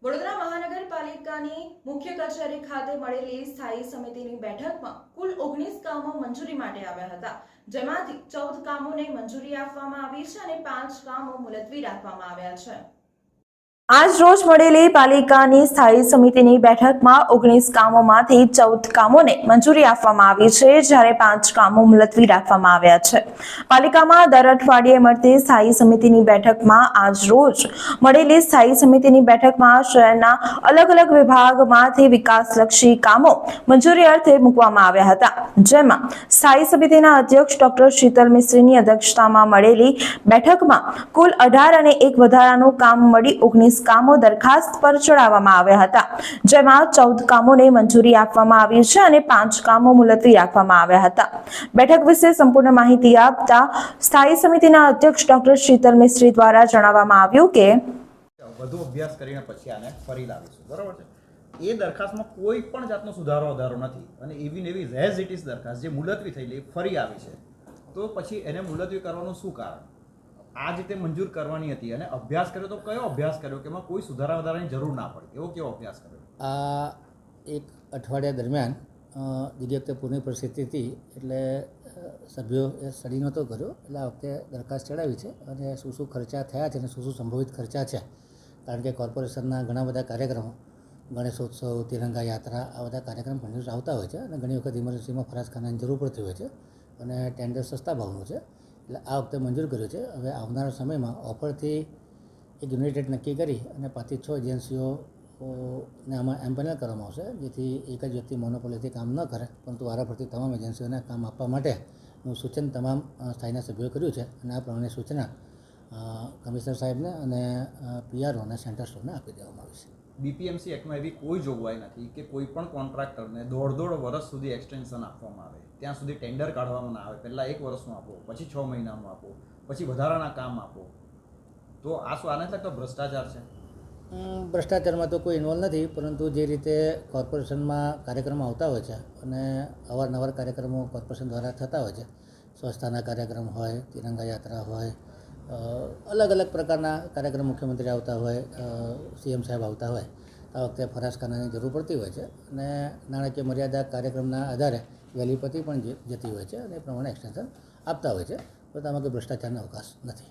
વડોદરા મહાનગરપાલિકાની મુખ્ય કચેરી ખાતે મળેલી સ્થાયી સમિતિની બેઠકમાં કુલ 19 કામો મંજૂરી માટે આવ્યા હતા, જેમાંથી 14 કામોને મંજૂરી આપવામાં આવી છે અને 5 કામો મુલતવી રાખવામાં આવ્યા છે। આજ રોજ મળેલી પાલિકાની સ્થાયી સમિતિની બેઠકમાં 19 કામોમાંથી 14 કામોને મંજૂરી આપવામાં આવી છે, જ્યારે 5 કામો મુલતવી રાખવામાં આવ્યા છે। પાલિકામાં દર અઠવાડિયે મળતી સ્થાયી સમિતિની બેઠકમાં આજ રોજ મળેલી સ્થાયી સમિતિની બેઠકમાં શહેરના અલગ અલગ વિભાગમાંથી વિકાસલક્ષી કામો મંજૂરી અર્થે મૂકવામાં આવ્યા હતા, જેમાં સ્થાયી સમિતિના અધ્યક્ષ ડોક્ટર શીતલ મિસ્ત્રીની અધ્યક્ષતામાં મળેલી બેઠકમાં કુલ 18 અને એક વધારાનું કામ મળી 19 કામો દરખાસ્ત પર ચડાવવામાં આવ્યા હતા, જેમાં 14 કામોને મંજૂરી આપવામાં આવી છે અને 5 કામો મુલતવી રાખવામાં આવ્યા હતા। બેઠક વિશે સંપૂર્ણ માહિતી આપતા સ્થાયી સમિતિના અધ્યક્ષ ડોક્ટર શીતલ મિસ્ત્રી દ્વારા જણાવવામાં આવ્યું કે વધુ અભ્યાસ કરીને પછી આને ફરી લાવીશું, બરાબર છે। એ દરખાસ્તમાં કોઈ પણ જાતનો સુધારો વધારો નથી અને એવી ને એવી રેઝ ઇટ ઇઝ દરખાસ્ત જે મુલતવી થયેલી ફરી આવી છે, તો પછી એને મુલતવી કરવાનું શું કારણ? આ જ રીતે મંજૂર કરવાની હતી અને અભ્યાસ કર્યો તો કયો અભ્યાસ કર્યો કે એમાં કોઈ સુધારા વધારાની જરૂર ના પડે, એવો કેવો અભ્યાસ કર્યો? આ એક અઠવાડિયા દરમિયાન બીજી વખતે પૂરની પરિસ્થિતિ હતી એટલે સભ્યો એ સ્ટડી નહોતો કર્યો, એટલે આ વખતે દરખાસ્ત ચડાવી છે અને શું શું ખર્ચા થયા છે અને શું શું સંભવિત ખર્ચા છે, કારણ કે કોર્પોરેશનના ઘણા બધા કાર્યક્રમો, ગણેશોત્સવ, તિરંગા યાત્રા, આ બધા કાર્યક્રમ કન્ટિન્યુઅસ આવતા હોય છે અને ઘણી વખત ઇમરજન્સીમાં ફરાજખાનાની જરૂર પડતી હોય છે અને ટેન્ડર સસ્તા ભાવનું છે, એટલે આ વખતે મંજૂર કર્યું છે। હવે આવનારા સમયમાં ઓફરથી એક યુનિટ રેટ નક્કી કરી અને 5 થી 6 એજન્સીઓને આમાં એમ્પેનલ કરવામાં આવશે, જેથી એક જ વ્યક્તિ મોનોપોલીથી કામ ન કરે, પરંતુ વારાફરતી તમામ એજન્સીઓને કામ આપવા માટેનું સૂચન તમામ સ્થાયીના સભ્યોએ કર્યું છે અને આ પ્રમાણે સૂચના કમિશનર સાહેબને અને પીઆરઓ અને સેન્ટર સ્ટોરને આપી દેવામાં આવી છે। બીપીએમસી એક્ટમાં એવી કોઈ જોગવાઈ નથી કે કોઈ પણ કોન્ટ્રાક્ટરને દોઢ વર્ષ સુધી એક્સટેન્શન આપવામાં આવે, ત્યાં સુધી ટેન્ડર કાઢવામાં ના આવે, પહેલાં 1 વર્ષનું આપો, પછી 6 મહિનાનું આપો, પછી વધારાના કામ આપો, તો આ શું આને લાગતો ભ્રષ્ટાચાર છે? ભ્રષ્ટાચારમાં તો કોઈ ઇન્વોલ્વ નથી, પરંતુ જે રીતે કોર્પોરેશનમાં કાર્યક્રમો આવતા હોય છે અને અવારનવાર કાર્યક્રમો કોર્પોરેશન દ્વારા થતા હોય છે, સ્વચ્છતાના કાર્યક્રમ હોય, તિરંગા યાત્રા હોય, અલગ અલગ પ્રકારના કાર્યક્રમ, મુખ્યમંત્રી આવતા હોય, સીએમ સાહેબ આવતા હોય, આ વખતે ફરાજખાનાની જરૂર પડતી હોય છે અને નાણાકીય મર્યાદા કાર્યક્રમના આધારે વહેલી પતી પણ જતી હોય છે અને એ પ્રમાણે એક્સટેન્શન આપતા હોય છે, તો આમાં કોઈ ભ્રષ્ટાચારનો અવકાશ નથી।